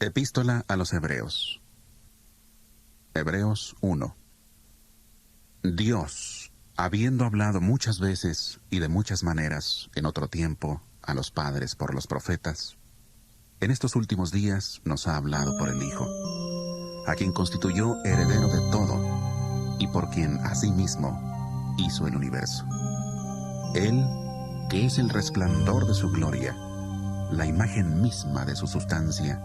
Epístola a los Hebreos. Hebreos 1. Dios, habiendo hablado muchas veces y de muchas maneras en otro tiempo a los padres por los profetas, en estos últimos días nos ha hablado por el Hijo, a quien constituyó heredero de todo y por quien asimismo hizo el universo. Él, que es el resplandor de su gloria, la imagen misma de su sustancia,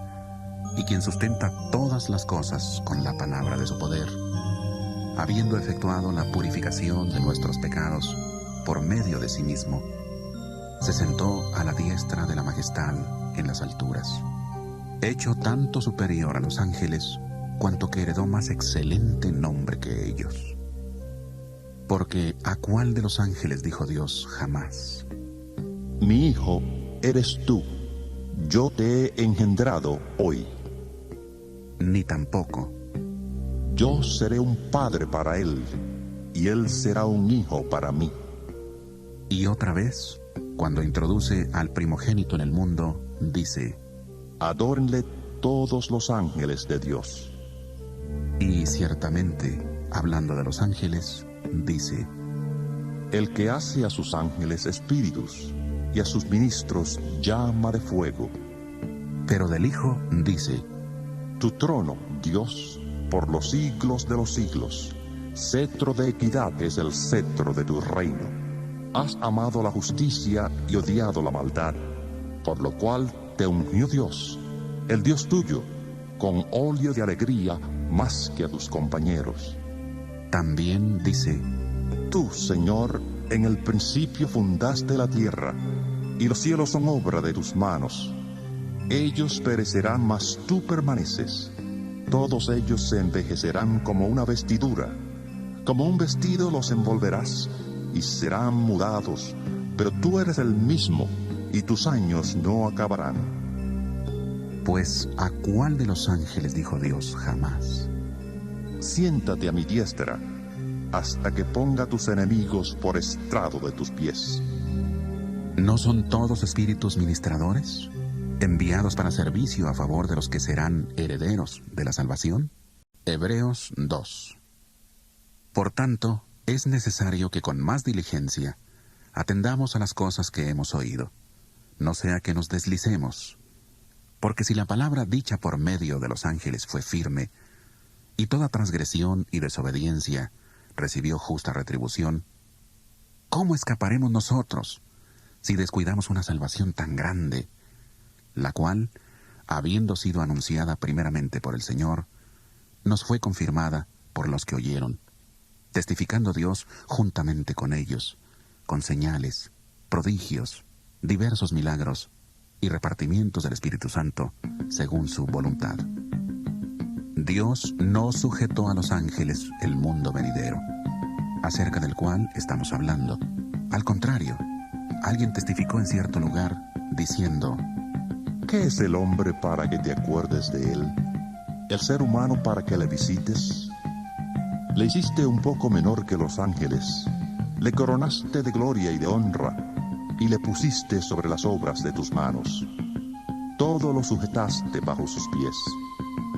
y quien sustenta todas las cosas con la palabra de su poder, habiendo efectuado la purificación de nuestros pecados por medio de sí mismo, se sentó a la diestra de la majestad en las alturas, hecho tanto superior a los ángeles, cuanto que heredó más excelente nombre que ellos. Porque ¿a cuál de los ángeles dijo Dios jamás: Mi hijo eres tú, yo te he engendrado hoy? Ni tampoco: Yo seré un padre para él, y él será un hijo para mí. Y otra vez, cuando introduce al primogénito en el mundo, dice: Adórenle todos los ángeles de Dios. Y ciertamente, hablando de los ángeles, dice: El que hace a sus ángeles espíritus, y a sus ministros llama de fuego. Pero del Hijo dice: Tu trono, Dios, por los siglos de los siglos. Cetro de equidad es el cetro de tu reino. Has amado la justicia y odiado la maldad, por lo cual te ungió Dios, el Dios tuyo, con óleo de alegría más que a tus compañeros. También dice: Tú, Señor, en el principio fundaste la tierra, y los cielos son obra de tus manos. Ellos perecerán, mas tú permaneces. Todos ellos se envejecerán como una vestidura. Como un vestido los envolverás, y serán mudados. Pero tú eres el mismo, y tus años no acabarán. Pues ¿a cuál de los ángeles dijo Dios jamás: Siéntate a mi diestra, hasta que ponga tus enemigos por estrado de tus pies? ¿No son todos espíritus ministradores, enviados para servicio a favor de los que serán herederos de la salvación? Hebreos 2. Por tanto, es necesario que con más diligencia atendamos a las cosas que hemos oído, no sea que nos deslicemos. Porque si la palabra dicha por medio de los ángeles fue firme, y toda transgresión y desobediencia recibió justa retribución, ¿cómo escaparemos nosotros si descuidamos una salvación tan grande, la cual, habiendo sido anunciada primeramente por el Señor, nos fue confirmada por los que oyeron, testificando Dios juntamente con ellos, con señales, prodigios, diversos milagros y repartimientos del Espíritu Santo, según su voluntad? Dios no sujetó a los ángeles el mundo venidero, acerca del cual estamos hablando. Al contrario, alguien testificó en cierto lugar, diciendo: ¿Qué es el hombre para que te acuerdes de él? ¿El ser humano para que le visites? Le hiciste un poco menor que los ángeles, le coronaste de gloria y de honra, y le pusiste sobre las obras de tus manos. Todo lo sujetaste bajo sus pies.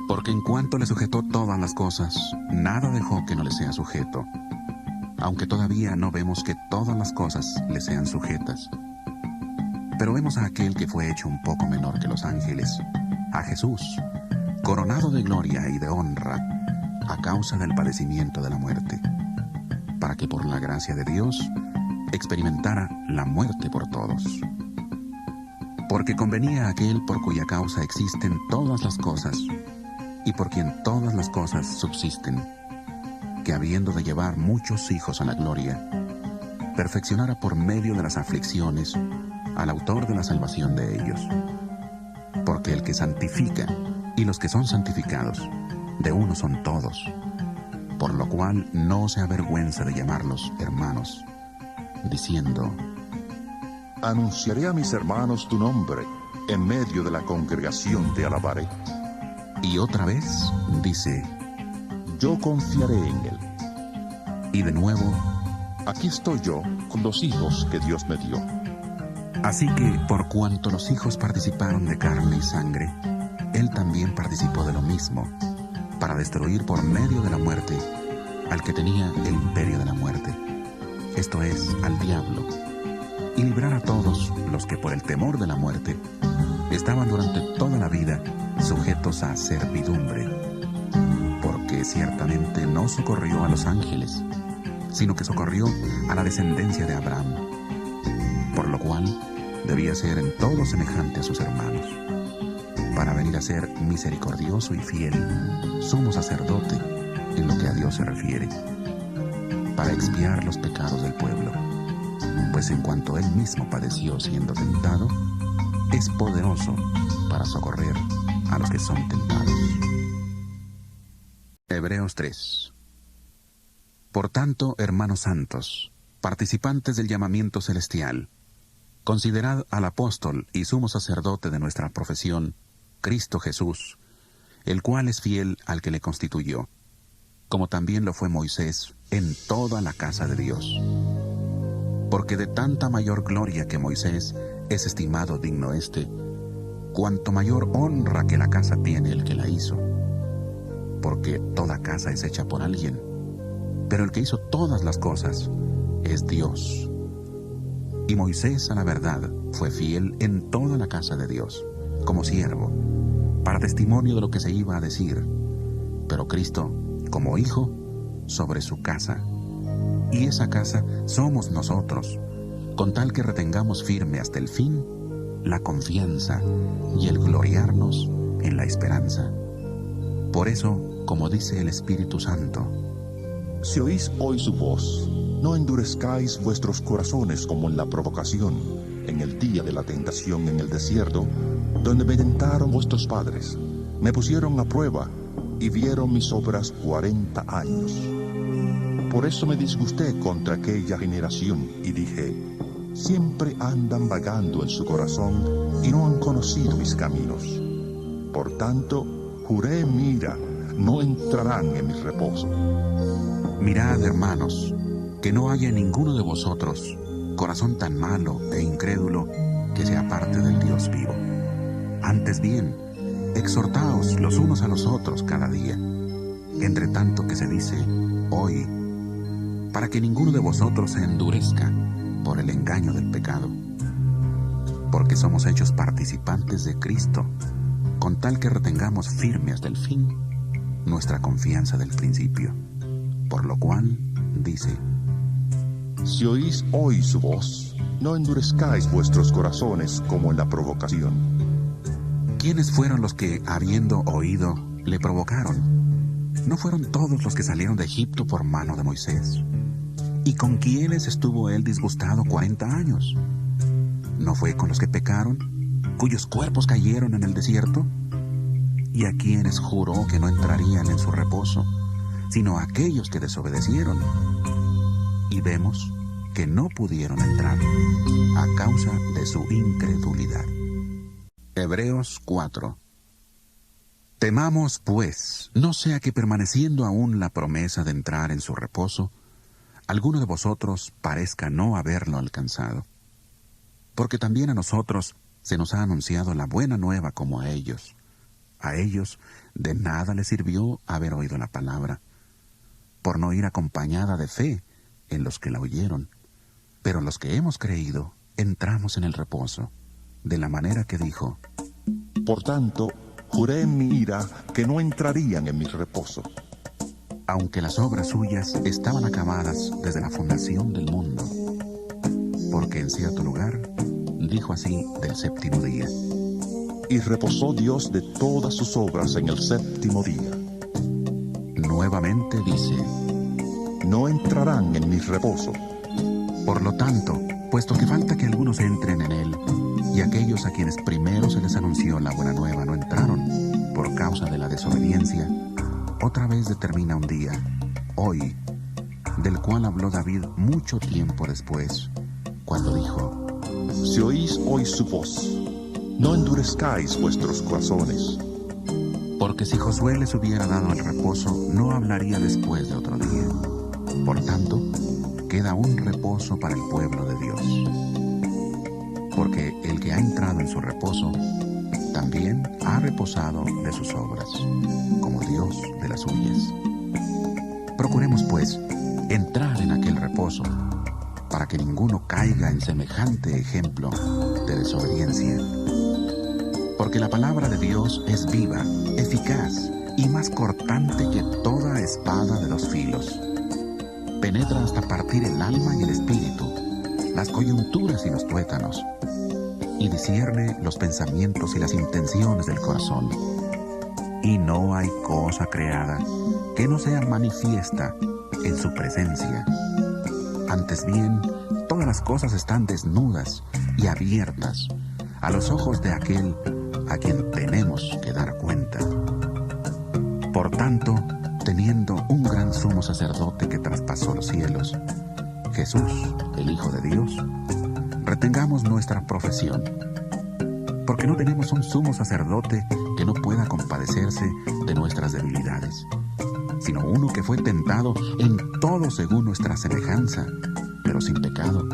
Porque en cuanto le sujetó todas las cosas, nada dejó que no le sea sujeto, aunque todavía no vemos que todas las cosas le sean sujetas. Pero vemos a aquel que fue hecho un poco menor que los ángeles, a Jesús, coronado de gloria y de honra, a causa del padecimiento de la muerte, para que por la gracia de Dios experimentara la muerte por todos. Porque convenía a aquel por cuya causa existen todas las cosas, y por quien todas las cosas subsisten, que habiendo de llevar muchos hijos a la gloria, perfeccionara por medio de las aflicciones al autor de la salvación de ellos. Porque el que santifica y los que son santificados, de uno son todos, por lo cual no se avergüenza de llamarlos hermanos, diciendo: Anunciaré a mis hermanos tu nombre, en medio de la congregación te alabaré. Y otra vez dice: Yo confiaré en él. Y de nuevo: Aquí estoy yo con los hijos que Dios me dio. Así que, por cuanto los hijos participaron de carne y sangre, él también participó de lo mismo, para destruir por medio de la muerte al que tenía el imperio de la muerte, esto es, al diablo, y librar a todos los que por el temor de la muerte estaban durante toda la vida sujetos a servidumbre, porque ciertamente no socorrió a los ángeles, sino que socorrió a la descendencia de Abraham, por lo cual debía ser en todo semejante a sus hermanos, para venir a ser misericordioso y fiel, sumo sacerdote en lo que a Dios se refiere, para expiar los pecados del pueblo, pues en cuanto él mismo padeció siendo tentado, es poderoso para socorrer a los que son tentados. Hebreos 3. Por tanto, hermanos santos, participantes del llamamiento celestial, considerad al apóstol y sumo sacerdote de nuestra profesión, Cristo Jesús, el cual es fiel al que le constituyó, como también lo fue Moisés en toda la casa de Dios. Porque de tanta mayor gloria que Moisés es estimado digno cuanto mayor honra que la casa tiene el que la hizo. Porque toda casa es hecha por alguien, pero el que hizo todas las cosas es Dios. Y Moisés, a la verdad, fue fiel en toda la casa de Dios, como siervo, para testimonio de lo que se iba a decir, pero Cristo, como hijo, sobre su casa. Y esa casa somos nosotros, con tal que retengamos firme hasta el fin la confianza y el gloriarnos en la esperanza. Por eso, como dice el Espíritu Santo, Si oís hoy su voz, no endurezcáis vuestros corazones como en la provocación, en el día de la tentación en el desierto, donde me tentaron vuestros padres, me pusieron a prueba y vieron mis obras 40 años. Por eso me disgusté contra aquella generación y dije, siempre andan vagando en su corazón y no han conocido mis caminos. Por tanto, juré en mi ira, no entrarán en mi reposo. mirad, hermanos, que no haya en ninguno de vosotros corazón tan malo e incrédulo que se aparte del Dios vivo. Antes bien, exhortaos los unos a los otros cada día, entre tanto que se dice hoy, para que ninguno de vosotros se endurezca por el engaño del pecado, porque somos hechos participantes de Cristo, con tal que retengamos firme hasta el fin nuestra confianza del principio. Por lo cual, dice, Si oís hoy su voz, no endurezcáis vuestros corazones como en la provocación. ¿quiénes fueron los que, habiendo oído, le provocaron? ¿No fueron todos los que salieron de Egipto por mano de Moisés? ¿Y con quiénes estuvo él disgustado 40 años? ¿No fue con los que pecaron, cuyos cuerpos cayeron en el desierto? ¿Y a quienes juró que no entrarían en su reposo, sino a aquellos que desobedecieron? Y vemos que no pudieron entrar a causa de su incredulidad. Hebreos 4. Temamos, pues, no sea que permaneciendo aún la promesa de entrar en su reposo, alguno de vosotros parezca no haberlo alcanzado. Porque también a nosotros se nos ha anunciado la buena nueva como a ellos. A ellos de nada les sirvió haber oído la palabra, por no ir acompañada de fe en los que la oyeron. Pero los que hemos creído, entramos en el reposo, de la manera que dijo, Por tanto, juré en mi ira que no entrarían en mi reposo. aunque las obras suyas estaban acabadas desde la fundación del mundo. Porque en cierto lugar dijo así del séptimo día, Y reposó Dios de todas sus obras en el séptimo día. nuevamente dice, No entrarán en mi reposo. por lo tanto, puesto que falta que algunos entren en él, y aquellos a quienes primero se les anunció la buena nueva no entraron, por causa de la desobediencia, otra vez determina un día, hoy, del cual habló David mucho tiempo después, cuando dijo, Si oís hoy su voz, no endurezcáis vuestros corazones. porque si Josué les hubiera dado el reposo, no hablaría después de otro día. Por tanto, queda un reposo para el pueblo de Dios. Porque el que ha entrado en su reposo, también ha reposado de sus obras, como Dios de las suyas. Procuremos, pues, entrar en aquel reposo, para que ninguno caiga en semejante ejemplo de desobediencia. Porque la palabra de Dios es viva, eficaz y más cortante que toda espada de dos filos. Penetra hasta partir el alma y el espíritu, las coyunturas y los tuétanos, y discierne los pensamientos y las intenciones del corazón. Y no hay cosa creada que no sea manifiesta en su presencia. Antes bien, todas las cosas están desnudas y abiertas a los ojos de aquel a quien tenemos que dar cuenta. Por tanto, teniendo un gran sumo sacerdote que traspasó los cielos, Jesús, el Hijo de Dios, retengamos nuestra profesión, porque no tenemos un sumo sacerdote que no pueda compadecerse de nuestras debilidades, sino uno que fue tentado en todo según nuestra semejanza, pero sin pecado.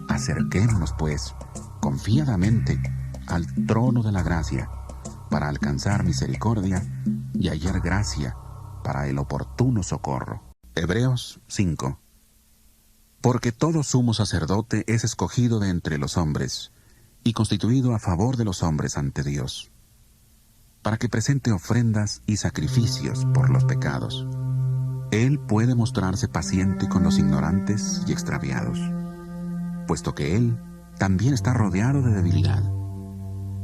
Acerquémonos, pues, confiadamente al trono de la gracia, para alcanzar misericordia y hallar gracia para el oportuno socorro. Hebreos 5. Porque todo sumo sacerdote es escogido de entre los hombres, y constituido a favor de los hombres ante Dios, para que presente ofrendas y sacrificios por los pecados. Él puede mostrarse paciente con los ignorantes y extraviados, puesto que Él también está rodeado de debilidad,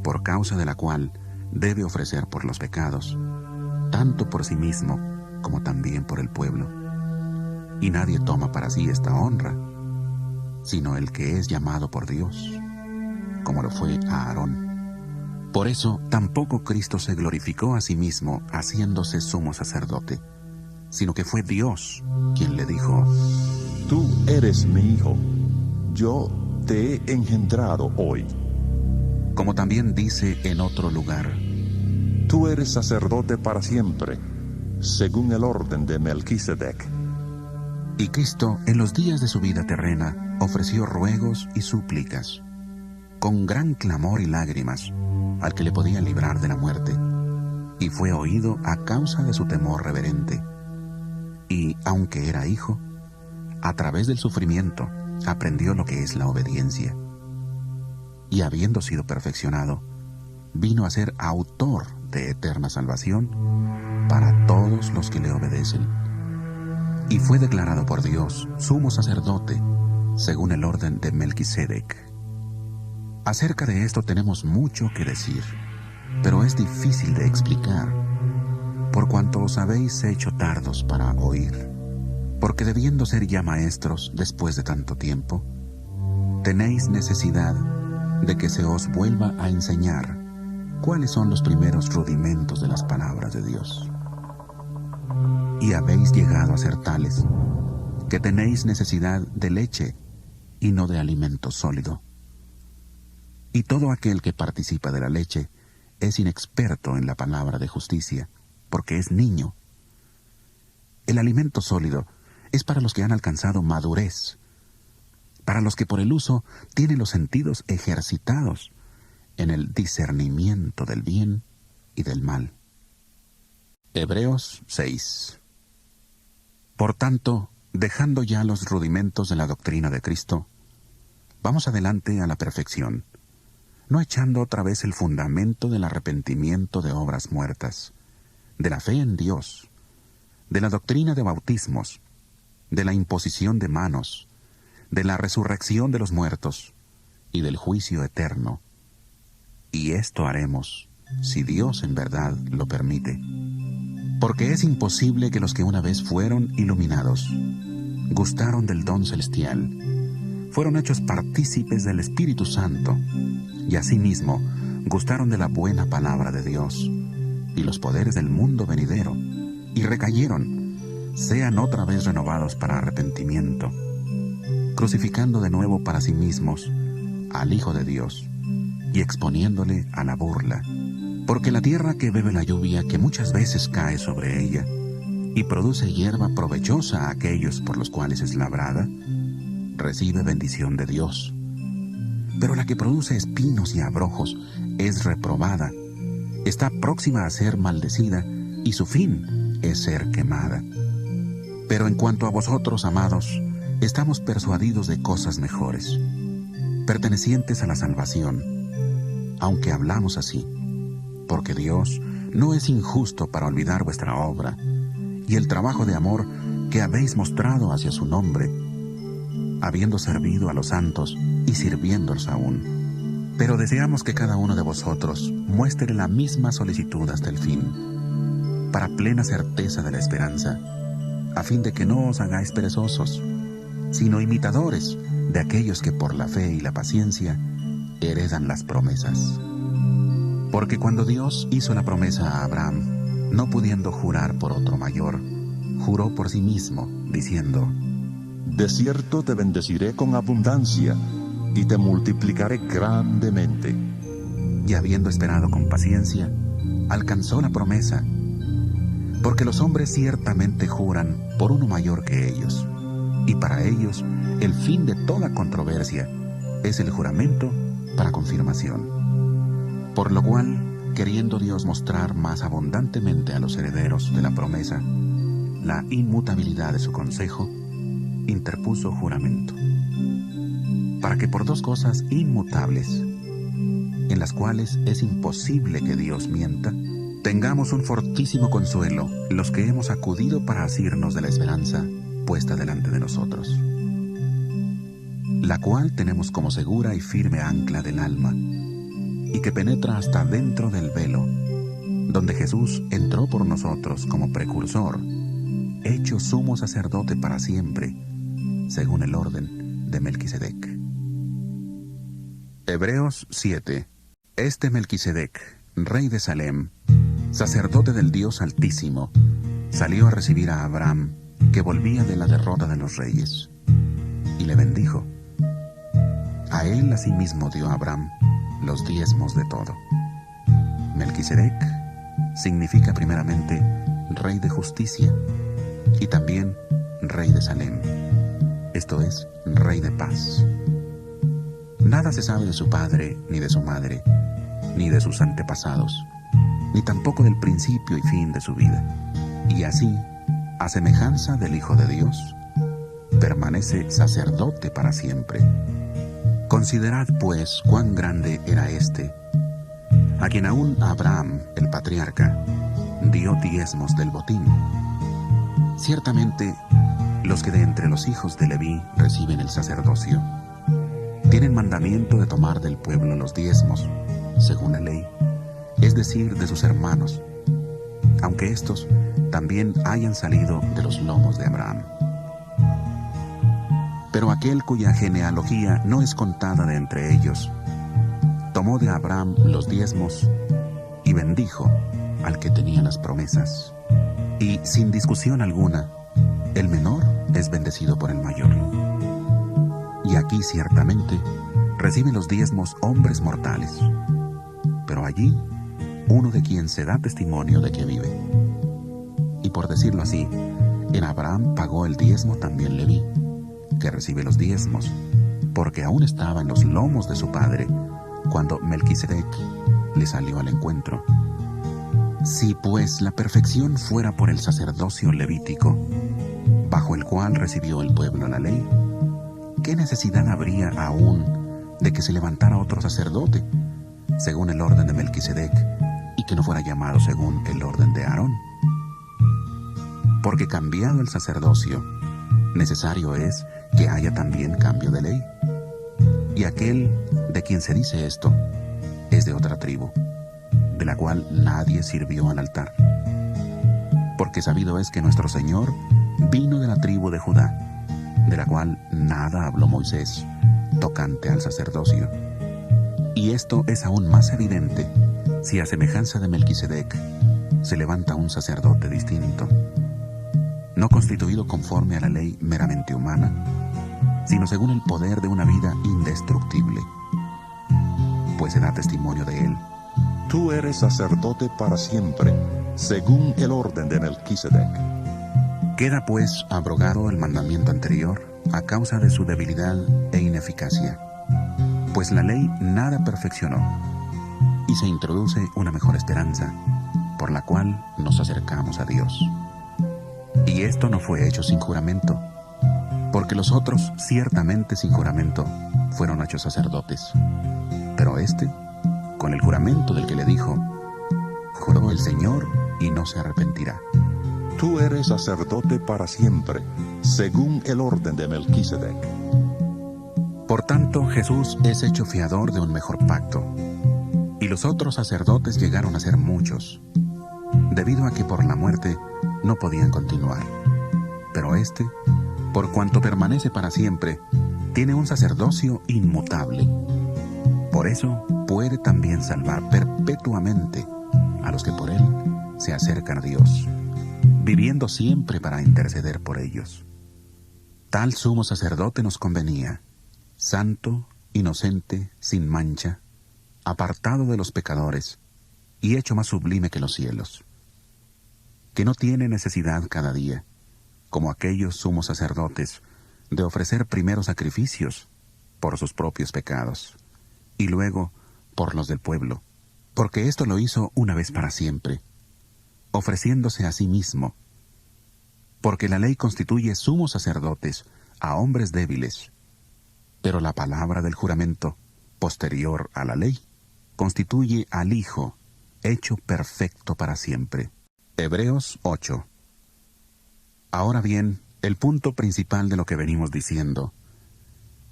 por causa de la cual debe ofrecer por los pecados, tanto por sí mismo como también por el pueblo. Y nadie toma para sí esta honra, sino el que es llamado por Dios, como lo fue a Aarón. Por eso tampoco Cristo se glorificó a sí mismo haciéndose sumo sacerdote, sino que fue Dios quien le dijo: Tú eres mi hijo, yo te he engendrado hoy. Como también dice en otro lugar: Tú eres sacerdote para siempre, según el orden de Melquisedec. Y Cristo, en los días de su vida terrena, ofreció ruegos y súplicas, con gran clamor y lágrimas, al que le podía librar de la muerte, y fue oído a causa de su temor reverente. Y, aunque era hijo, a través del sufrimiento aprendió lo que es la obediencia. Y habiendo sido perfeccionado, vino a ser autor de eterna salvación para todos los que le obedecen. Y fue declarado por Dios sumo sacerdote, según el orden de Melquisedec. Acerca de esto tenemos mucho que decir, pero es difícil de explicar, por cuanto os habéis hecho tardos para oír, porque debiendo ser ya maestros después de tanto tiempo, tenéis necesidad de que se os vuelva a enseñar cuáles son los primeros rudimentos de las palabras de Dios. Y habéis llegado a ser tales, que tenéis necesidad de leche y no de alimento sólido. Y todo aquel que participa de la leche es inexperto en la palabra de justicia, porque es niño. El alimento sólido es para los que han alcanzado madurez, para los que por el uso tienen los sentidos ejercitados en el discernimiento del bien y del mal. Hebreos 6. Por tanto, dejando ya los rudimentos de la doctrina de Cristo, vamos adelante a la perfección, no echando otra vez el fundamento del arrepentimiento de obras muertas, de la fe en Dios, de la doctrina de bautismos, de la imposición de manos, de la resurrección de los muertos y del juicio eterno. Y esto haremos, si Dios en verdad lo permite. Porque es imposible que los que una vez fueron iluminados, gustaron del don celestial, fueron hechos partícipes del Espíritu Santo, y asimismo gustaron de la buena palabra de Dios y los poderes del mundo venidero, y recayeron, sean otra vez renovados para arrepentimiento, crucificando de nuevo para sí mismos al Hijo de Dios y exponiéndole a la burla. Porque la tierra que bebe la lluvia que muchas veces cae sobre ella y produce hierba provechosa a aquellos por los cuales es labrada, recibe bendición de Dios. Pero la que produce espinos y abrojos es reprobada, está próxima a ser maldecida, y su fin es ser quemada. Pero en cuanto a vosotros, amados, estamos persuadidos de cosas mejores, pertenecientes a la salvación, aunque hablamos así, porque Dios no es injusto para olvidar vuestra obra y el trabajo de amor que habéis mostrado hacia su nombre, habiendo servido a los santos y sirviéndolos aún. Pero deseamos que cada uno de vosotros muestre la misma solicitud hasta el fin, para plena certeza de la esperanza, a fin de que no os hagáis perezosos, sino imitadores de aquellos que por la fe y la paciencia heredan las promesas. Porque cuando Dios hizo la promesa a Abraham, no pudiendo jurar por otro mayor, juró por sí mismo, diciendo: De cierto te bendeciré con abundancia, y te multiplicaré grandemente. Y habiendo esperado con paciencia, alcanzó la promesa, porque los hombres ciertamente juran por uno mayor que ellos, y para ellos el fin de toda controversia es el juramento para confirmación. Por lo cual, queriendo Dios mostrar más abundantemente a los herederos de la promesa la inmutabilidad de su consejo, interpuso juramento, para que por dos cosas inmutables, en las cuales es imposible que Dios mienta, tengamos un fortísimo consuelo los que hemos acudido para asirnos de la esperanza puesta delante de nosotros, la cual tenemos como segura y firme ancla del alma, y que penetra hasta dentro del velo, donde Jesús entró por nosotros como precursor, hecho sumo sacerdote para siempre, según el orden de Melquisedec. Hebreos 7. Este Melquisedec, rey de Salem, sacerdote del Dios Altísimo, salió a recibir a Abraham, que volvía de la derrota de los reyes, y le bendijo. A él asimismo dio Abraham los diezmos de todo. Melquisedec significa primeramente rey de justicia y también rey de Salem, esto es, rey de paz. Nada se sabe de su padre, ni de su madre, ni de sus antepasados, ni tampoco del principio y fin de su vida. Y así, a semejanza del Hijo de Dios, permanece sacerdote para siempre. Considerad, pues, cuán grande era éste, a quien aún Abraham, el patriarca, dio diezmos del botín. Ciertamente, los que de entre los hijos de Leví reciben el sacerdocio, tienen mandamiento de tomar del pueblo los diezmos, según la ley, es decir, de sus hermanos, aunque éstos también hayan salido de los lomos de Abraham. Pero aquel cuya genealogía no es contada de entre ellos, tomó de Abraham los diezmos y bendijo al que tenía las promesas. Y sin discusión alguna, el menor es bendecido por el mayor. Y aquí ciertamente reciben los diezmos hombres mortales, pero allí uno de quien se da testimonio de que vive. Y por decirlo así, en Abraham pagó el diezmo también Leví, que recibe los diezmos, porque aún estaba en los lomos de su padre cuando Melquisedec le salió al encuentro. Si pues la perfección fuera por el sacerdocio levítico, bajo el cual recibió el pueblo la ley, ¿qué necesidad habría aún de que se levantara otro sacerdote, según el orden de Melquisedec, y que no fuera llamado según el orden de Aarón? Porque cambiado el sacerdocio, necesario es que haya también cambio de ley. Y aquel de quien se dice esto es de otra tribu, de la cual nadie sirvió al altar. Porque sabido es que nuestro Señor vino de la tribu de Judá, de la cual nada habló Moisés tocante al sacerdocio. Y esto es aún más evidente si a semejanza de Melquisedec se levanta un sacerdote distinto, no constituido conforme a la ley meramente humana, sino según el poder de una vida indestructible, pues se da testimonio de él. Tú eres sacerdote para siempre, según el orden de Melquisedec. Queda pues abrogado el mandamiento anterior a causa de su debilidad e ineficacia. Pues la ley nada perfeccionó, y se introduce una mejor esperanza, por la cual nos acercamos a Dios. Y esto no fue hecho sin juramento, porque los otros, ciertamente sin juramento, fueron hechos sacerdotes. Pero este, con el juramento del que le dijo, juró el Señor y no se arrepentirá. Tú eres sacerdote para siempre, según el orden de Melquisedec. Por tanto, Jesús es hecho fiador de un mejor pacto, y los otros sacerdotes llegaron a ser muchos, debido a que por la muerte no podían continuar. Pero este, por cuanto permanece para siempre, tiene un sacerdocio inmutable. Por eso puede también salvar perpetuamente a los que por él se acercan a Dios, viviendo siempre para interceder por ellos. Tal sumo sacerdote nos convenía, santo, inocente, sin mancha, apartado de los pecadores y hecho más sublime que los cielos, que no tiene necesidad cada día, como aquellos sumos sacerdotes, de ofrecer primero sacrificios por sus propios pecados y luego por los del pueblo, porque esto lo hizo una vez para siempre, ofreciéndose a sí mismo, porque la ley constituye sumos sacerdotes a hombres débiles, pero la palabra del juramento, posterior a la ley, constituye al Hijo, hecho perfecto para siempre. Hebreos 8. Ahora bien, el punto principal de lo que venimos diciendo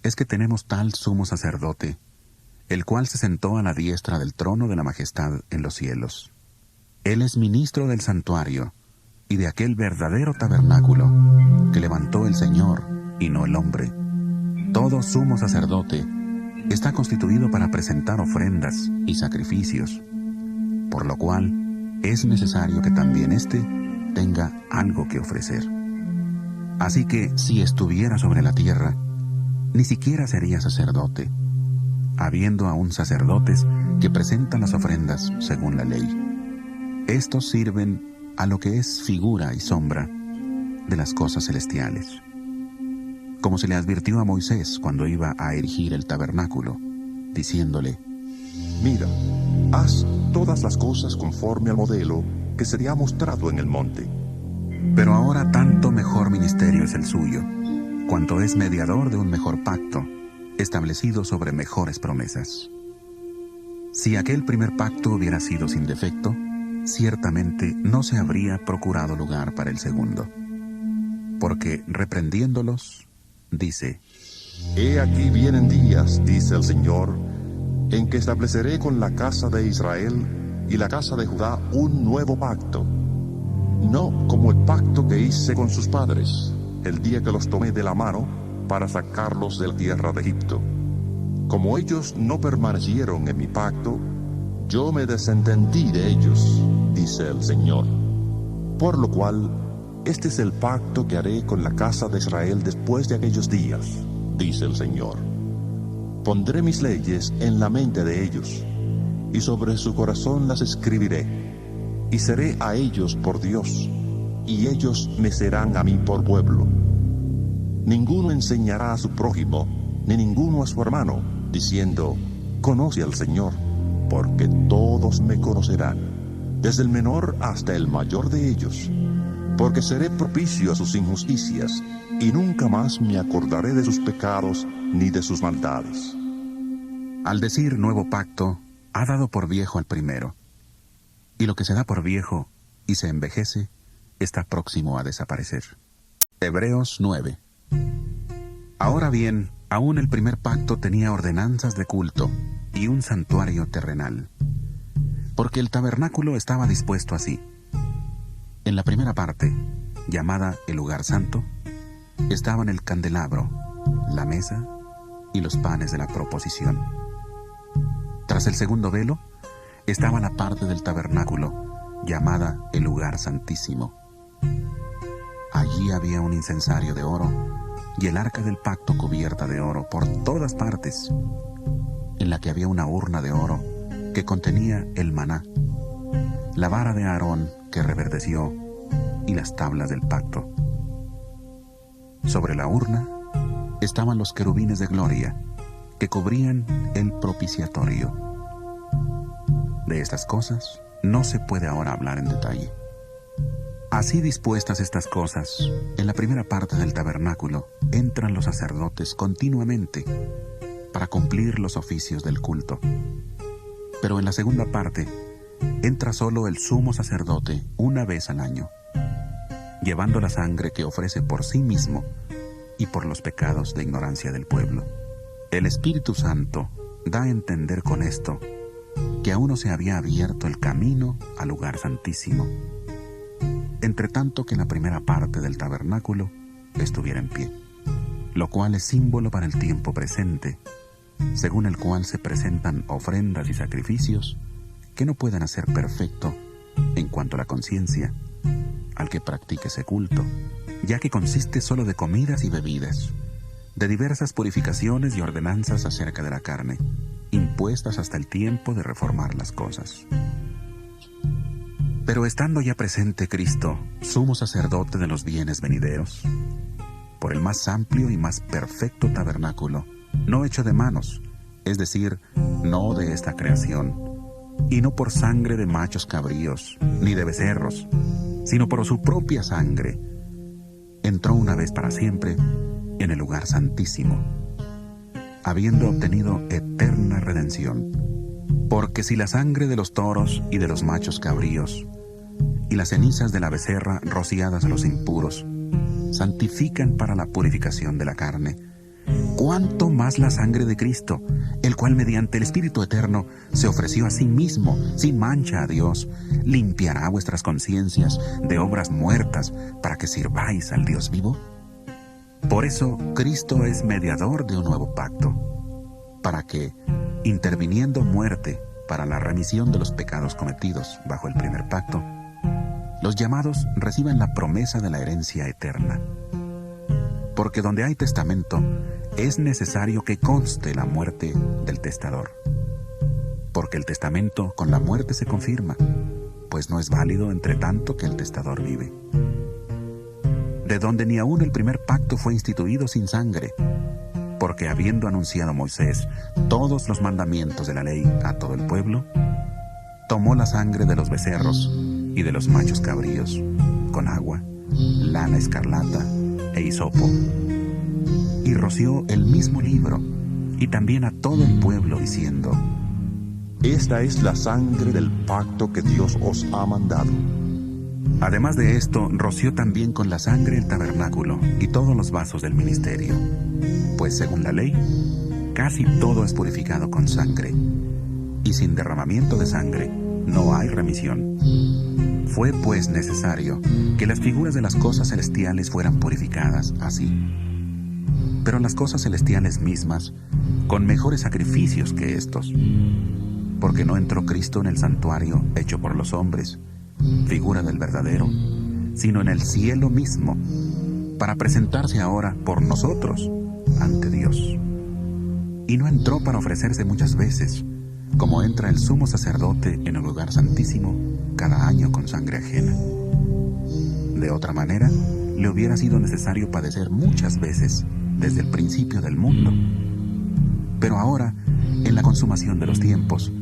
es que tenemos tal sumo sacerdote, el cual se sentó a la diestra del trono de la majestad en los cielos. Él es ministro del santuario y de aquel verdadero tabernáculo que levantó el Señor y no el hombre. Todo sumo sacerdote está constituido para presentar ofrendas y sacrificios, por lo cual es necesario que también éste tenga algo que ofrecer. Así que si estuviera sobre la tierra, ni siquiera sería sacerdote, habiendo aún sacerdotes que presentan las ofrendas según la ley. Estos sirven a lo que es figura y sombra de las cosas celestiales, como se le advirtió a Moisés cuando iba a erigir el tabernáculo, diciéndole: Mira, haz todas las cosas conforme al modelo que se te ha mostrado en el monte. Pero ahora tanto mejor ministerio es el suyo, cuanto es mediador de un mejor pacto, establecido sobre mejores promesas. Si aquel primer pacto hubiera sido sin defecto, ciertamente no se habría procurado lugar para el segundo. Porque reprendiéndolos, dice: He aquí vienen días, dice el Señor, en que estableceré con la casa de Israel y la casa de Judá un nuevo pacto, no como el pacto que hice con sus padres, el día que los tomé de la mano para sacarlos de la tierra de Egipto. Como ellos no permanecieron en mi pacto, yo me desentendí de ellos, dice el Señor. Por lo cual, este es el pacto que haré con la casa de Israel después de aquellos días, dice el Señor. Pondré mis leyes en la mente de ellos, y sobre su corazón las escribiré, y seré a ellos por Dios, y ellos me serán a mí por pueblo. Ninguno enseñará a su prójimo, ni ninguno a su hermano, diciendo: Conoce al Señor, porque todos me conocerán, desde el menor hasta el mayor de ellos, porque seré propicio a sus injusticias, y nunca más me acordaré de sus pecados ni de sus maldades. Al decir nuevo pacto, ha dado por viejo al primero, y lo que se da por viejo y se envejece está próximo a desaparecer. Hebreos 9. Ahora bien, aún el primer pacto tenía ordenanzas de culto y un santuario terrenal, porque el tabernáculo estaba dispuesto así. En la primera parte, llamada el lugar santo, estaban el candelabro, la mesa y los panes de la proposición. Tras el segundo velo, estaba la parte del tabernáculo, llamada el lugar santísimo. Allí había un incensario de oro y el arca del pacto cubierta de oro por todas partes, en la que había una urna de oro que contenía el maná, la vara de Aarón que reverdeció y las tablas del pacto. Sobre la urna estaban los querubines de gloria que cubrían el propiciatorio. De estas cosas no se puede ahora hablar en detalle. Así dispuestas estas cosas, en la primera parte del tabernáculo entran los sacerdotes continuamente para cumplir los oficios del culto. Pero en la segunda parte entra solo el sumo sacerdote una vez al año, llevando la sangre que ofrece por sí mismo y por los pecados de ignorancia del pueblo. El Espíritu Santo da a entender con esto que aún no se había abierto el camino al lugar santísimo, entre tanto que la primera parte del tabernáculo estuviera en pie, lo cual es símbolo para el tiempo presente, según el cual se presentan ofrendas y sacrificios que no pueden hacer perfecto en cuanto a la conciencia al que practique ese culto, ya que consiste solo de comidas y bebidas, de diversas purificaciones y ordenanzas acerca de la carne, impuestas hasta el tiempo de reformar las cosas. Pero estando ya presente Cristo, sumo sacerdote de los bienes venideros, por el más amplio y más perfecto tabernáculo, no hecho de manos, es decir, no de esta creación, y no por sangre de machos cabríos, ni de becerros, sino por su propia sangre, entró una vez para siempre en el lugar santísimo, habiendo obtenido eterna redención. Porque si la sangre de los toros y de los machos cabríos y las cenizas de la becerra rociadas a los impuros santifican para la purificación de la carne, cuánto más la sangre de Cristo, el cual mediante el Espíritu Eterno se ofreció a sí mismo sin mancha a Dios, limpiará vuestras conciencias de obras muertas para que sirváis al Dios vivo. Por eso Cristo es mediador de un nuevo pacto, para que, interviniendo muerte para la remisión de los pecados cometidos bajo el primer pacto, los llamados reciban la promesa de la herencia eterna. Porque donde hay testamento, es necesario que conste la muerte del testador. Porque el testamento con la muerte se confirma, pues no es válido entre tanto que el testador vive. De donde ni aún el primer pacto fue instituido sin sangre, porque habiendo anunciado Moisés todos los mandamientos de la ley a todo el pueblo, tomó la sangre de los becerros y de los machos cabríos, con agua, lana escarlata e hisopo, y roció el mismo libro, y también a todo el pueblo, diciendo: Esta es la sangre del pacto que Dios os ha mandado. Además de esto, roció también con la sangre el tabernáculo y todos los vasos del ministerio, pues según la ley, casi todo es purificado con sangre, y sin derramamiento de sangre no hay remisión. Fue pues necesario que las figuras de las cosas celestiales fueran purificadas así. Pero las cosas celestiales mismas, con mejores sacrificios que estos, porque no entró Cristo en el santuario hecho por los hombres, figura del verdadero, sino en el cielo mismo, para presentarse ahora por nosotros ante Dios. Y no entró para ofrecerse muchas veces, como entra el sumo sacerdote en el lugar santísimo cada año con sangre ajena. De otra manera, le hubiera sido necesario padecer muchas veces desde el principio del mundo. Pero ahora, en la consumación de los tiempos,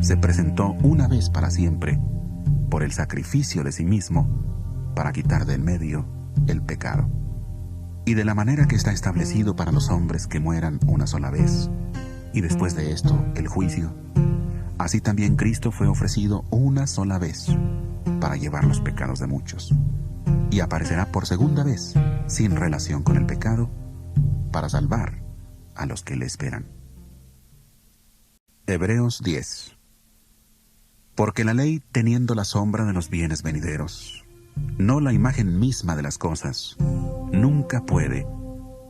se presentó una vez para siempre, por el sacrificio de sí mismo, para quitar de en medio el pecado. Y de la manera que está establecido para los hombres que mueran una sola vez, y después de esto el juicio, así también Cristo fue ofrecido una sola vez para llevar los pecados de muchos, y aparecerá por segunda vez, sin relación con el pecado, para salvar a los que le esperan. Hebreos 10. Porque la ley, teniendo la sombra de los bienes venideros, no la imagen misma de las cosas, nunca puede,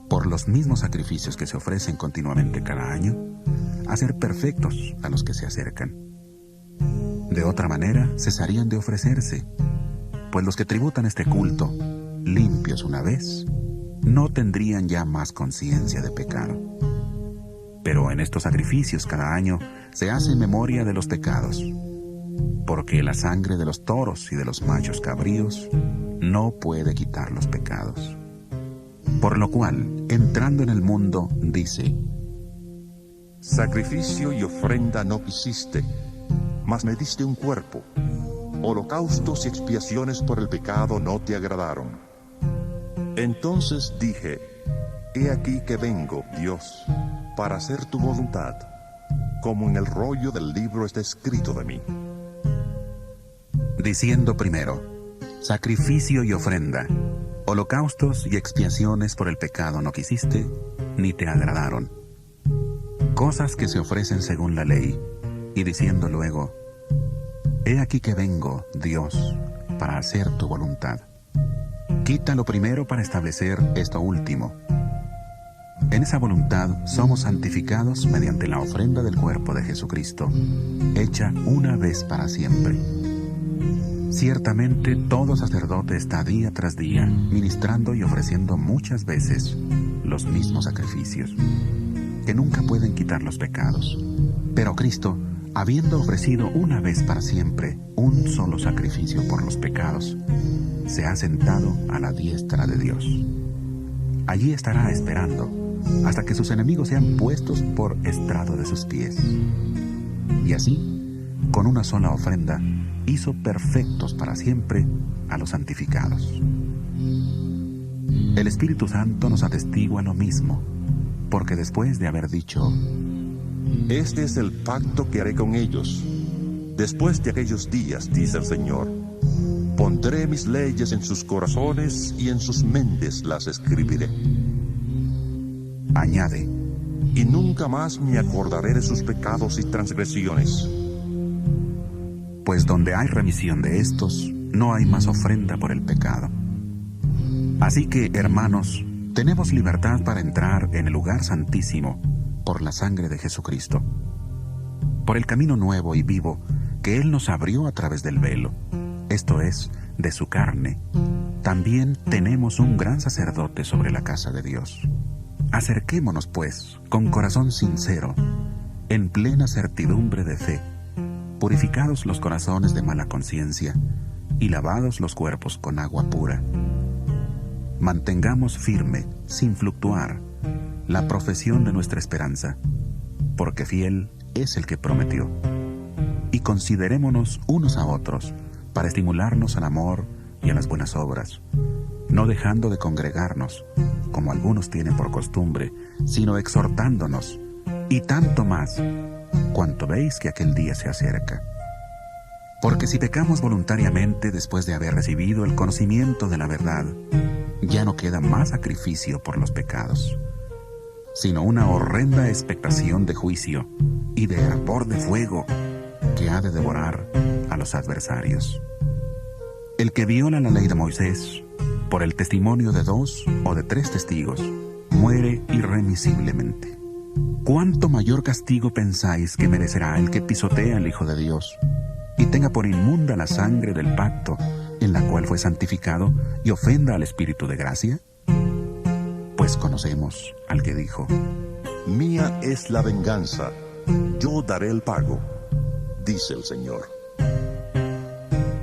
por los mismos sacrificios que se ofrecen continuamente cada año, hacer perfectos a los que se acercan. De otra manera, cesarían de ofrecerse, pues los que tributan este culto, limpios una vez, no tendrían ya más conciencia de pecado. Pero en estos sacrificios cada año se hace memoria de los pecados, porque la sangre de los toros y de los machos cabríos no puede quitar los pecados. Por lo cual, entrando en el mundo, dice: Sacrificio y ofrenda no quisiste, mas me diste un cuerpo. Holocaustos y expiaciones por el pecado no te agradaron. Entonces dije, he aquí que vengo, Dios, para hacer tu voluntad, como en el rollo del libro está escrito de mí. Diciendo primero, sacrificio y ofrenda, holocaustos y expiaciones por el pecado no quisiste, ni te agradaron. Cosas que se ofrecen según la ley, y diciendo luego, he aquí que vengo, Dios, para hacer tu voluntad. Quita lo primero para establecer esto último. En esa voluntad somos santificados mediante la ofrenda del cuerpo de Jesucristo, hecha una vez para siempre. Ciertamente todo sacerdote está día tras día ministrando y ofreciendo muchas veces los mismos sacrificios, que nunca pueden quitar los pecados. Pero Cristo, habiendo ofrecido una vez para siempre un solo sacrificio por los pecados, se ha sentado a la diestra de Dios. Allí estará esperando hasta que sus enemigos sean puestos por estrado de sus pies. Y así, con una sola ofrenda, hizo perfectos para siempre a los santificados. El Espíritu Santo nos atestigua lo mismo, porque después de haber dicho, este es el pacto que haré con ellos. Después de aquellos días, dice el Señor, pondré mis leyes en sus corazones y en sus mentes las escribiré. Añade, y nunca más me acordaré de sus pecados y transgresiones. Pues donde hay remisión de estos, no hay más ofrenda por el pecado. Así que, hermanos, tenemos libertad para entrar en el lugar santísimo por la sangre de Jesucristo, por el camino nuevo y vivo que Él nos abrió a través del velo, esto es, de su carne. También tenemos un gran sacerdote sobre la casa de Dios. Acerquémonos, pues, con corazón sincero, en plena certidumbre de fe, purificados los corazones de mala conciencia y lavados los cuerpos con agua pura. Mantengamos firme, sin fluctuar, la profesión de nuestra esperanza, porque fiel es el que prometió. Y considerémonos unos a otros para estimularnos al amor y a las buenas obras, no dejando de congregarnos, como algunos tienen por costumbre, sino exhortándonos, y tanto más, cuanto veis que aquel día se acerca. Porque si pecamos voluntariamente después de haber recibido el conocimiento de la verdad, ya no queda más sacrificio por los pecados, sino una horrenda expectación de juicio y de hervor de fuego que ha de devorar a los adversarios. El que viola la ley de Moisés, por el testimonio de 2 o de 3 testigos, muere irremisiblemente. ¿Cuánto mayor castigo pensáis que merecerá el que pisotea al Hijo de Dios y tenga por inmunda la sangre del pacto en la cual fue santificado y ofenda al Espíritu de gracia? Pues conocemos al que dijo, mía es la venganza, yo daré el pago, dice el Señor.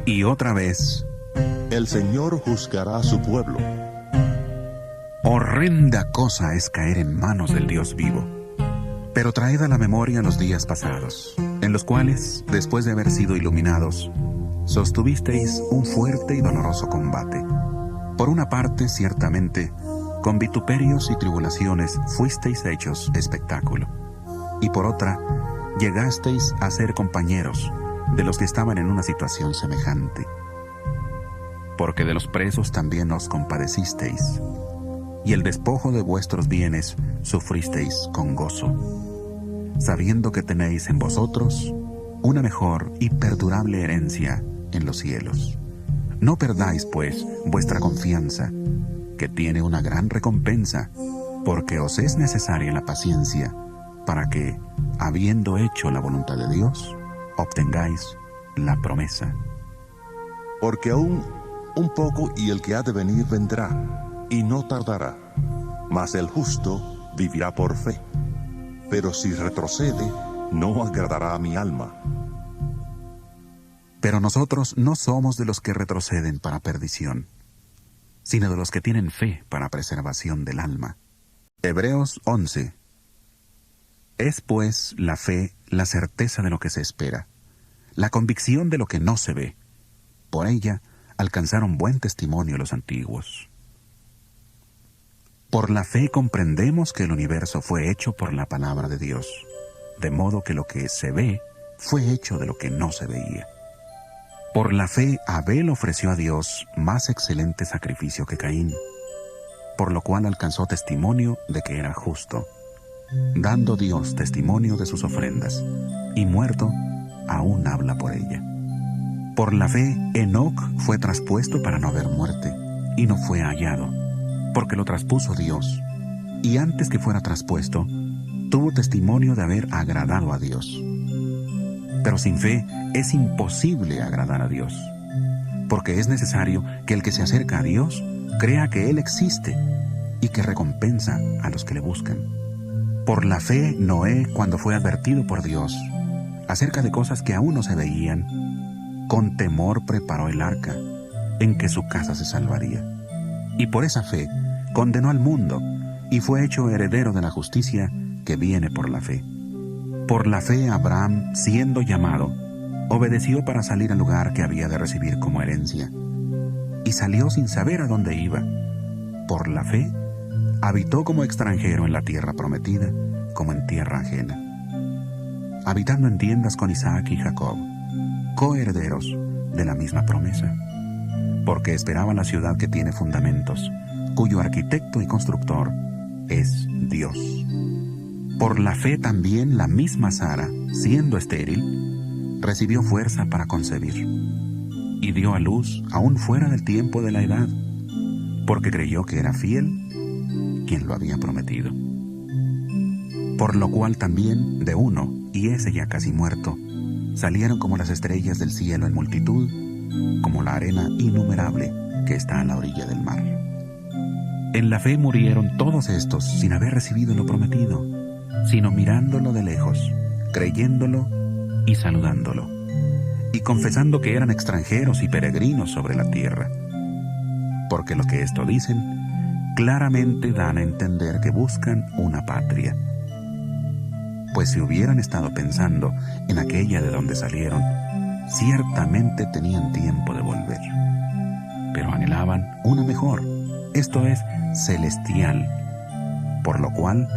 Y otra vez, el Señor juzgará a su pueblo. Horrenda cosa es caer en manos del Dios vivo. Pero traed a la memoria los días pasados, en los cuales, después de haber sido iluminados, sostuvisteis un fuerte y doloroso combate. Por una parte, ciertamente, con vituperios y tribulaciones fuisteis hechos espectáculo, y por otra, llegasteis a ser compañeros de los que estaban en una situación semejante. Porque de los presos también os compadecisteis, y el despojo de vuestros bienes sufristeis con gozo, sabiendo que tenéis en vosotros una mejor y perdurable herencia en los cielos. No perdáis, pues, vuestra confianza, que tiene una gran recompensa, porque os es necesaria la paciencia, para que, habiendo hecho la voluntad de Dios, obtengáis la promesa. Porque aún un poco y el que ha de venir vendrá, y no tardará, mas el justo vivirá por fe. Pero si retrocede, no agradará a mi alma. Pero nosotros no somos de los que retroceden para perdición, sino de los que tienen fe para preservación del alma. Hebreos 11. Es pues la fe la certeza de lo que se espera, la convicción de lo que no se ve. Por ella alcanzaron buen testimonio los antiguos. Por la fe comprendemos que el universo fue hecho por la palabra de Dios, de modo que lo que se ve fue hecho de lo que no se veía. Por la fe Abel ofreció a Dios más excelente sacrificio que Caín, por lo cual alcanzó testimonio de que era justo, dando Dios testimonio de sus ofrendas, y muerto, aún habla por ella. Por la fe Enoc fue traspuesto para no ver muerte, y no fue hallado, porque lo traspuso Dios, y antes que fuera traspuesto, tuvo testimonio de haber agradado a Dios. Pero sin fe es imposible agradar a Dios, porque es necesario que el que se acerca a Dios crea que Él existe y que recompensa a los que le buscan. Por la fe Noé, cuando fue advertido por Dios acerca de cosas que aún no se veían, con temor preparó el arca, en que su casa se salvaría. Y por esa fe condenó al mundo y fue hecho heredero de la justicia que viene por la fe. Por la fe Abraham, siendo llamado, obedeció para salir al lugar que había de recibir como herencia, y salió sin saber a dónde iba. Por la fe habitó como extranjero en la tierra prometida, como en tierra ajena, habitando en tiendas con Isaac y Jacob, coherederos de la misma promesa, porque esperaba la ciudad que tiene fundamentos, cuyo arquitecto y constructor es Dios. Por la fe también la misma Sara, siendo estéril, recibió fuerza para concebir, y dio a luz aún fuera del tiempo de la edad, porque creyó que era fiel quien lo había prometido. Por lo cual también de uno, y ese ya casi muerto, salieron como las estrellas del cielo en multitud, como la arena innumerable que está a la orilla del mar. En la fe murieron todos estos sin haber recibido lo prometido, sino mirándolo de lejos, creyéndolo y saludándolo, y confesando que eran extranjeros y peregrinos sobre la tierra. Porque lo que esto dicen, claramente dan a entender que buscan una patria. Pues si hubieran estado pensando en aquella de donde salieron, ciertamente tenían tiempo de volver. Pero anhelaban una mejor, esto es, celestial, por lo cual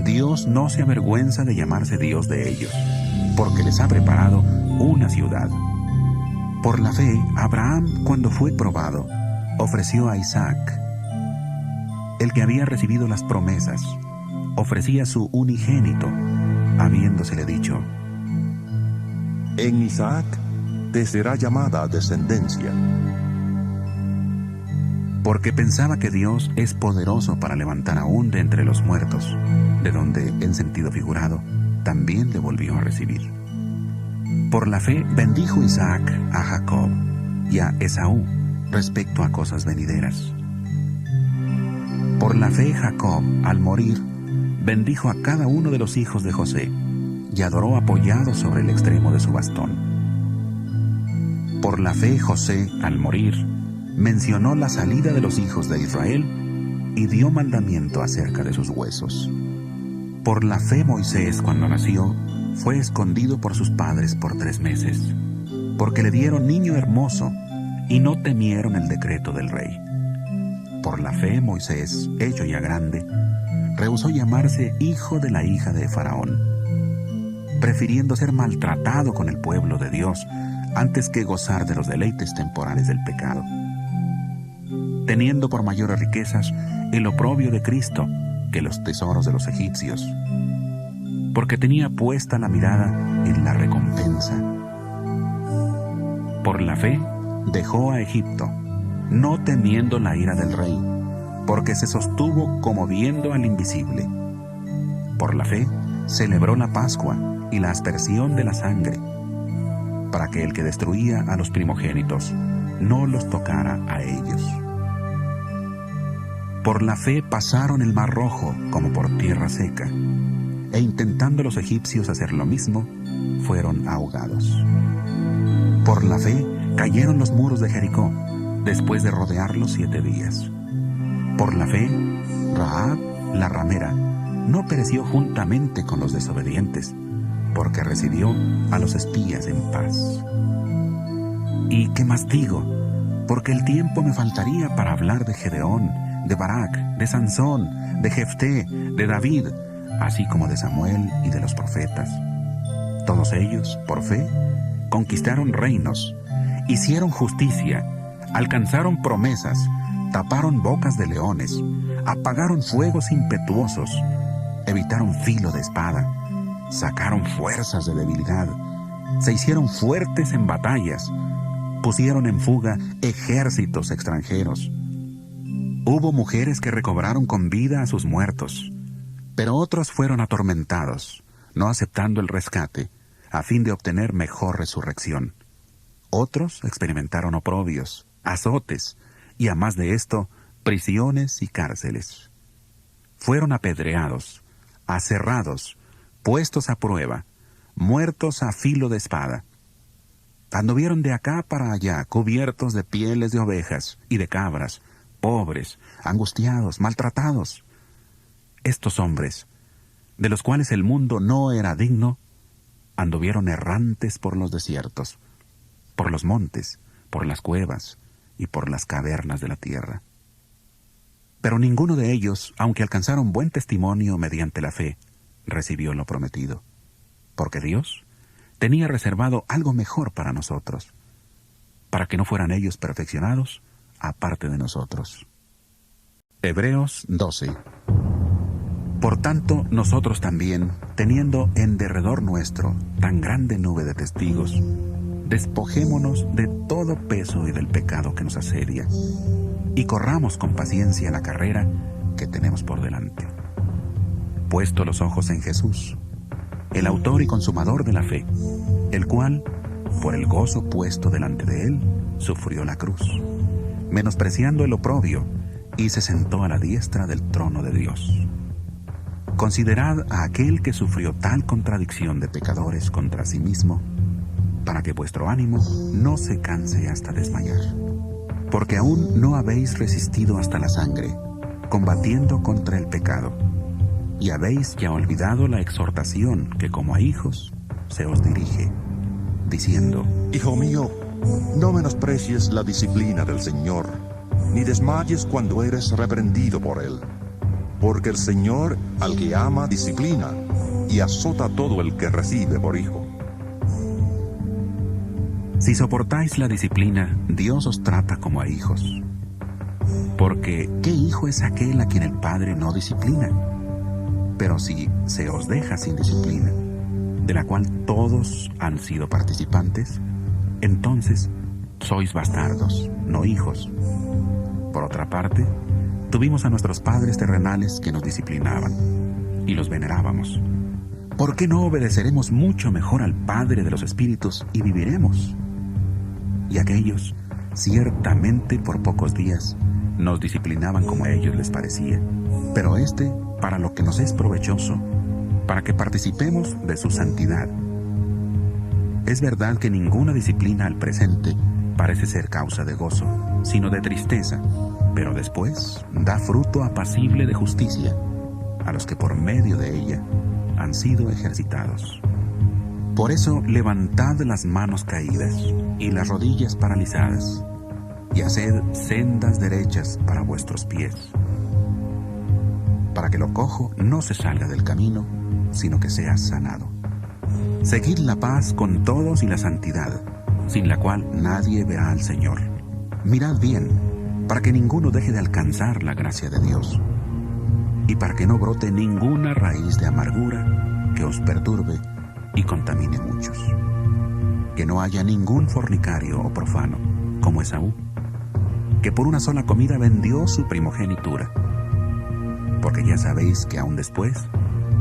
Dios no se avergüenza de llamarse Dios de ellos, porque les ha preparado una ciudad. Por la fe, Abraham, cuando fue probado, ofreció a Isaac. El que había recibido las promesas, ofrecía su unigénito, habiéndosele dicho: En Isaac te será llamada descendencia. Porque pensaba que Dios es poderoso para levantar aún de entre los muertos, de donde, en sentido figurado, también le volvió a recibir. Por la fe bendijo Isaac a Jacob y a Esaú respecto a cosas venideras. Por la fe Jacob, al morir, bendijo a cada uno de los hijos de José y adoró apoyado sobre el extremo de su bastón. Por la fe José, al morir, mencionó la salida de los hijos de Israel y dio mandamiento acerca de sus huesos. Por la fe Moisés, cuando nació, fue escondido por sus padres por 3 meses, porque le dieron niño hermoso y no temieron el decreto del rey. Por la fe Moisés, hecho ya grande, rehusó llamarse hijo de la hija de Faraón, prefiriendo ser maltratado con el pueblo de Dios antes que gozar de los deleites temporales del pecado, teniendo por mayores riquezas el oprobio de Cristo que los tesoros de los egipcios, porque tenía puesta la mirada en la recompensa. Por la fe dejó a Egipto, no temiendo la ira del rey, porque se sostuvo como viendo al invisible. Por la fe celebró la Pascua y la aspersión de la sangre, para que el que destruía a los primogénitos no los tocara a ellos. Por la fe pasaron el Mar Rojo como por tierra seca, e intentando los egipcios hacer lo mismo, fueron ahogados. Por la fe cayeron los muros de Jericó, después de rodearlos 7 días. Por la fe, Rahab, la ramera, no pereció juntamente con los desobedientes, porque recibió a los espías en paz. ¿Y qué más digo? Porque el tiempo me faltaría para hablar de Gedeón, de Barak, de Sansón, de Jefté, de David, así como de Samuel y de los profetas. Todos ellos, por fe, conquistaron reinos, hicieron justicia, alcanzaron promesas, taparon bocas de leones, apagaron fuegos impetuosos, evitaron filo de espada, sacaron fuerzas de debilidad, se hicieron fuertes en batallas, pusieron en fuga ejércitos extranjeros. Hubo mujeres que recobraron con vida a sus muertos, pero otros fueron atormentados, no aceptando el rescate, a fin de obtener mejor resurrección. Otros experimentaron oprobios, azotes, y a más de esto, prisiones y cárceles. Fueron apedreados, aserrados, puestos a prueba, muertos a filo de espada. Anduvieron de acá para allá, cubiertos de pieles de ovejas y de cabras, pobres, angustiados, maltratados. Estos hombres, de los cuales el mundo no era digno, anduvieron errantes por los desiertos, por los montes, por las cuevas y por las cavernas de la tierra. Pero ninguno de ellos, aunque alcanzaron buen testimonio mediante la fe, recibió lo prometido, porque Dios tenía reservado algo mejor para nosotros, para que no fueran ellos perfeccionados aparte de nosotros. Hebreos 12. Por tanto, nosotros también, teniendo en derredor nuestro tan grande nube de testigos, despojémonos de todo peso y del pecado que nos asedia, y corramos con paciencia la carrera que tenemos por delante. Puesto los ojos en Jesús, el autor y consumador de la fe, el cual, por el gozo puesto delante de él, sufrió la cruz, menospreciando el oprobio, y se sentó a la diestra del trono de Dios. Considerad a aquel que sufrió tal contradicción de pecadores contra sí mismo, para que vuestro ánimo no se canse hasta desmayar. Porque aún no habéis resistido hasta la sangre, combatiendo contra el pecado, y habéis ya olvidado la exhortación que como a hijos se os dirige, diciendo: Hijo mío, no menosprecies la disciplina del Señor, ni desmayes cuando eres reprendido por Él. Porque el Señor al que ama disciplina, y azota a todo el que recibe por hijo. Si soportáis la disciplina, Dios os trata como a hijos. Porque, ¿qué hijo es aquel a quien el Padre no disciplina? Pero si se os deja sin disciplina, de la cual todos han sido participantes, entonces sois bastardos, no hijos. Por otra parte, tuvimos a nuestros padres terrenales que nos disciplinaban, y los venerábamos. ¿Por qué no obedeceremos mucho mejor al Padre de los Espíritus y viviremos? Y aquellos, ciertamente por pocos días, nos disciplinaban como a ellos les parecía, pero para lo que nos es provechoso, para que participemos de su santidad. Es verdad que ninguna disciplina al presente parece ser causa de gozo, sino de tristeza, pero después da fruto apacible de justicia a los que por medio de ella han sido ejercitados. Por eso levantad las manos caídas y las rodillas paralizadas, y haced sendas derechas para vuestros pies, para que lo cojo no se salga del camino, sino que sea sanado. Seguid la paz con todos y la santidad, sin la cual nadie verá al Señor. Mirad bien, para que ninguno deje de alcanzar la gracia de Dios, y para que no brote ninguna raíz de amargura que os perturbe y contamine muchos. Que no haya ningún fornicario o profano, como Esaú, que por una sola comida vendió su primogenitura. Porque ya sabéis que aún después,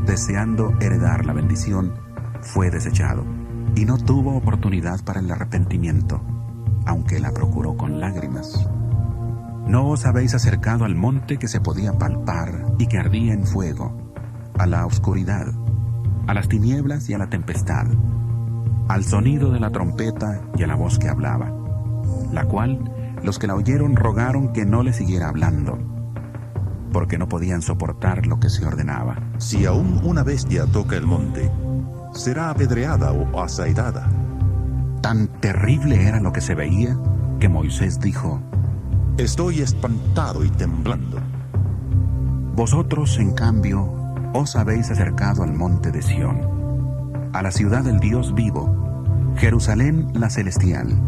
deseando heredar la bendición, fue desechado, y no tuvo oportunidad para el arrepentimiento, aunque la procuró con lágrimas. ¿No os habéis acercado al monte que se podía palpar y que ardía en fuego, a la oscuridad, a las tinieblas y a la tempestad, al sonido de la trompeta y a la voz que hablaba, la cual los que la oyeron rogaron que no le siguiera hablando? porque no podían soportar lo que se ordenaba. Si aún una bestia toca el monte, será apedreada o asaetada. Tan terrible era lo que se veía que Moisés dijo: Estoy espantado y temblando. Vosotros, en cambio, os habéis acercado al monte de Sión, a la ciudad del Dios vivo, Jerusalén la celestial,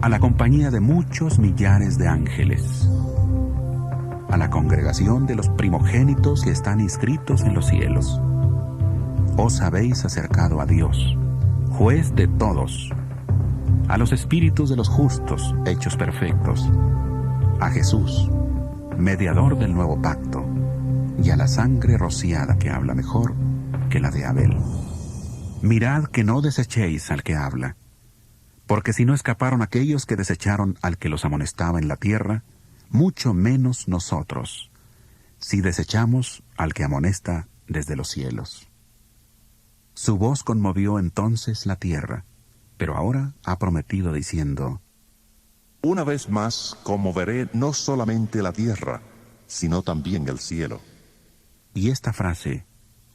a la compañía de muchos millares de ángeles, a la congregación de los primogénitos que están inscritos en los cielos. Os habéis acercado a Dios, juez de todos, a los espíritus de los justos hechos perfectos, a Jesús, mediador del nuevo pacto, y a la sangre rociada que habla mejor que la de Abel. Mirad que no desechéis al que habla, porque si no escaparon aquellos que desecharon al que los amonestaba en la tierra, mucho menos nosotros, si desechamos al que amonesta desde los cielos. Su voz conmovió entonces la tierra, pero ahora ha prometido diciendo: Una vez más conmoveré no solamente la tierra, sino también el cielo. Y esta frase,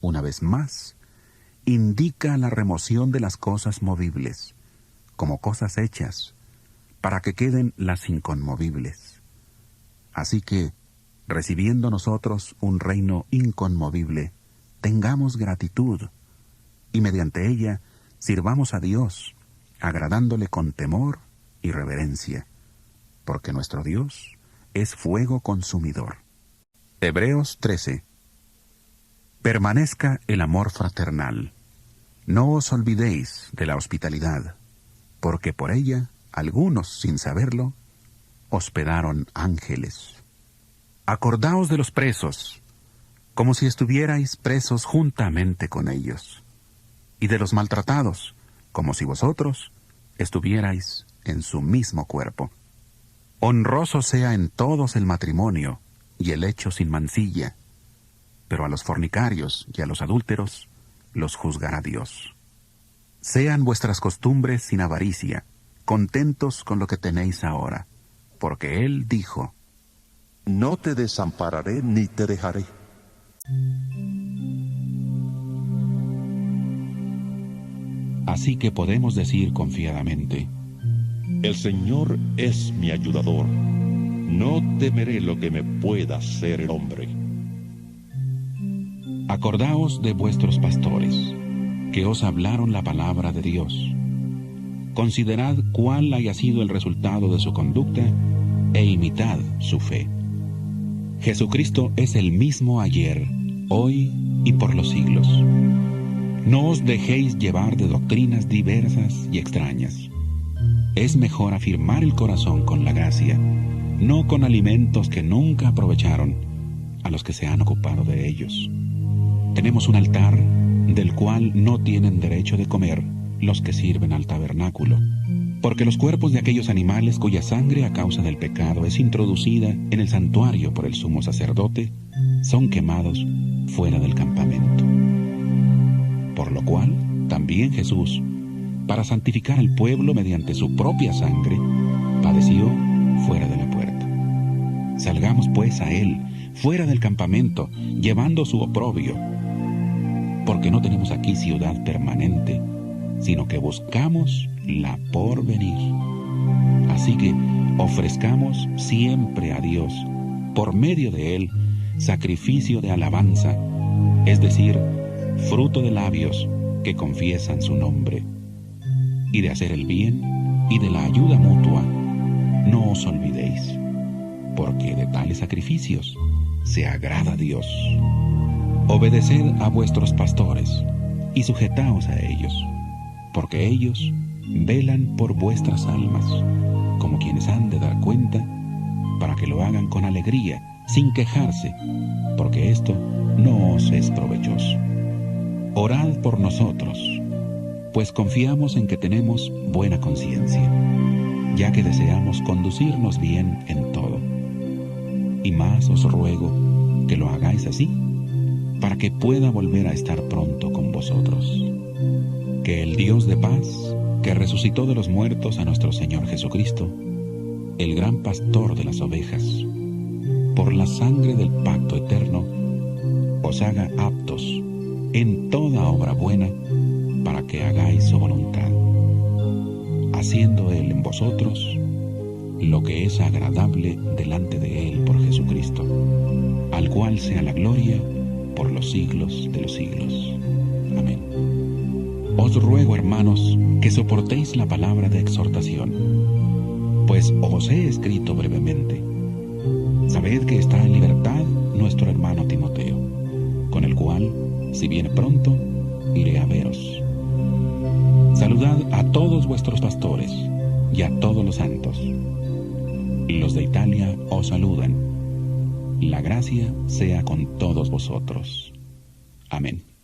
una vez más, indica la remoción de las cosas movibles, como cosas hechas, para que queden las inconmovibles. Así que, recibiendo nosotros un reino inconmovible, tengamos gratitud, y mediante ella sirvamos a Dios, agradándole con temor y reverencia, porque nuestro Dios es fuego consumidor. Hebreos 13. Permanezca el amor fraternal. No os olvidéis de la hospitalidad, porque por ella algunos, sin saberlo, hospedaron ángeles. Acordaos de los presos, como si estuvierais presos juntamente con ellos, y de los maltratados, como si vosotros estuvierais en su mismo cuerpo. Honroso sea en todos el matrimonio y el hecho sin mancilla, pero a los fornicarios y a los adúlteros los juzgará Dios. Sean vuestras costumbres sin avaricia, contentos con lo que tenéis ahora, porque Él dijo: No te desampararé ni te dejaré. Así que podemos decir confiadamente: El Señor es mi ayudador. No temeré lo que me pueda hacer el hombre. Acordaos de vuestros pastores, que os hablaron la palabra de Dios. Considerad cuál haya sido el resultado de su conducta e imitad su fe. Jesucristo es el mismo ayer, hoy y por los siglos. No os dejéis llevar de doctrinas diversas y extrañas. Es mejor afirmar el corazón con la gracia, no con alimentos que nunca aprovecharon a los que se han ocupado de ellos. Tenemos un altar del cual no tienen derecho de comer los que sirven al tabernáculo, porque los cuerpos de aquellos animales cuya sangre a causa del pecado es introducida en el santuario por el sumo sacerdote, son quemados fuera del campamento. Por lo cual, también Jesús, para santificar al pueblo mediante su propia sangre, padeció fuera de la puerta. Salgamos pues a Él, fuera del campamento, llevando su oprobio, porque no tenemos aquí ciudad permanente, sino que buscamos la por venir. Así que ofrezcamos siempre a Dios, por medio de Él, sacrificio de alabanza, es decir, fruto de labios que confiesan su nombre. Y de hacer el bien y de la ayuda mutua, no os olvidéis, porque de tales sacrificios se agrada Dios. Obedeced a vuestros pastores y sujetaos a ellos, porque ellos velan por vuestras almas, como quienes han de dar cuenta, para que lo hagan con alegría, sin quejarse, porque esto no os es provechoso. Orad por nosotros, pues confiamos en que tenemos buena conciencia, ya que deseamos conducirnos bien en todo. Y más os ruego que lo hagáis así, para que pueda volver a estar pronto con vosotros. Que el Dios de paz, que resucitó de los muertos a nuestro Señor Jesucristo, el gran pastor de las ovejas, por la sangre del pacto eterno, os haga aptos en toda obra buena, para que hagáis su voluntad, haciendo Él en vosotros lo que es agradable delante de Él por Jesucristo, al cual sea la gloria por los siglos de los siglos. Amén. Os ruego, hermanos, que soportéis la palabra de exhortación, pues os he escrito brevemente. Sabed que está en libertad nuestro hermano Timoteo, con el cual, si viene pronto, iré a veros. Saludad a todos vuestros pastores y a todos los santos. Los de Italia os saludan. La gracia sea con todos vosotros. Amén.